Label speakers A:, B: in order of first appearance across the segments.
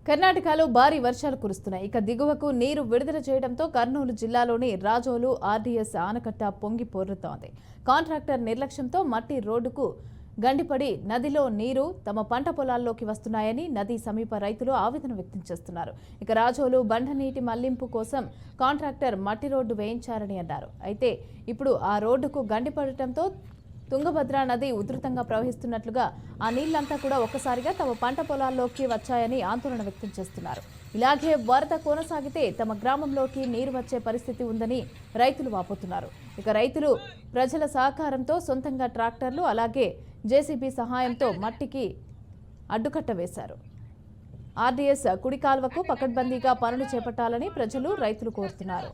A: కర్ణాటకలో భారీ వర్షాలు కురుస్తున్నాయి. ఇక దిగువకు నీరు విడుదల చేయడంతో కర్నూలు జిల్లాలోని రాజోలు ఆర్డీఎస్ ఆనకట్ట పొంగి పొర్లుతోంది. కాంట్రాక్టర్ నిర్లక్ష్యంతో మట్టి రోడ్డుకు గండిపడి నదిలో నీరు తమ పంట పొలాల్లోకి వస్తున్నాయని నదీ సమీప రైతులు ఆవేదన వ్యక్తం చేస్తున్నారు. ఇక రాజోలు బండ నీటి మళ్లింపు కోసం కాంట్రాక్టర్ మట్టి రోడ్డు వేయించారని అన్నారు. అయితే ఇప్పుడు ఆ రోడ్డుకు గండిపడటంతో తుంగభద్ర నది ఉధృతంగా ప్రవహిస్తున్నట్లుగా ఆ నీళ్లంతా కూడా ఒక్కసారిగా తమ పంట పొలాల్లోకి వచ్చాయని ఆందోళన వ్యక్తం చేస్తున్నారు. ఇలాగే వరద కొనసాగితే తమ గ్రామంలోకి నీరు వచ్చే పరిస్థితి ఉందని రైతులు వాపోతున్నారు. ఇక రైతులు ప్రజల సహకారంతో సొంతంగా ట్రాక్టర్లు అలాగే జేసీబీ సహాయంతో మట్టికి అడ్డుకట్ట వేశారు. ఆర్డీఎస్ కుడి కాల్వకు పకడ్బందీగా పనులు చేపట్టాలని ప్రజలు రైతులు కోరుతున్నారు.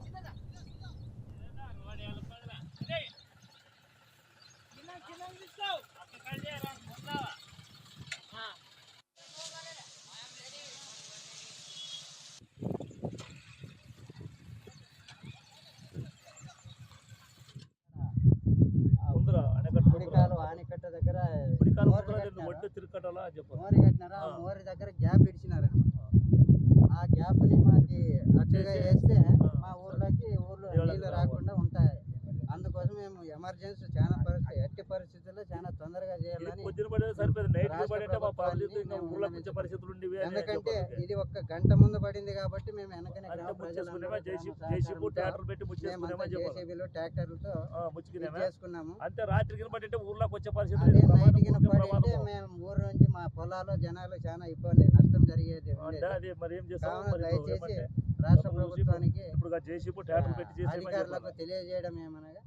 B: ఆనకట్ట దగ్గర మోరి కట్టినారా, మోరి దగ్గర గ్యాప్ ఇచ్చినారు. ఆ గ్యాప్ ని మాకు అట్టుగా వేస్తే మా ఊర్లో నీళ్లు రాకుండా ఉంటాయి. అందుకోసం మేము ఎమర్జెన్సీ చాలా ఎట్టి పరిస్థితుల్లో చాలా తొందరగా చేయాలని, ఎందుకంటే ఇది ఒక్క గంట ముందు పడింది కాబట్టి మేము వెనకనే జేసీబీలు ట్రాక్టర్లతో చేసుకున్నాము. అదే నైట్కి పడితే మేము ఊరు నుంచి మా పొలాల్లో జనాలు చాలా ఇబ్బంది నష్టం జరిగేది. దయచేసి రాష్ట్ర ప్రభుత్వానికి అధికారులకు తెలియజేయడం ఏమనగా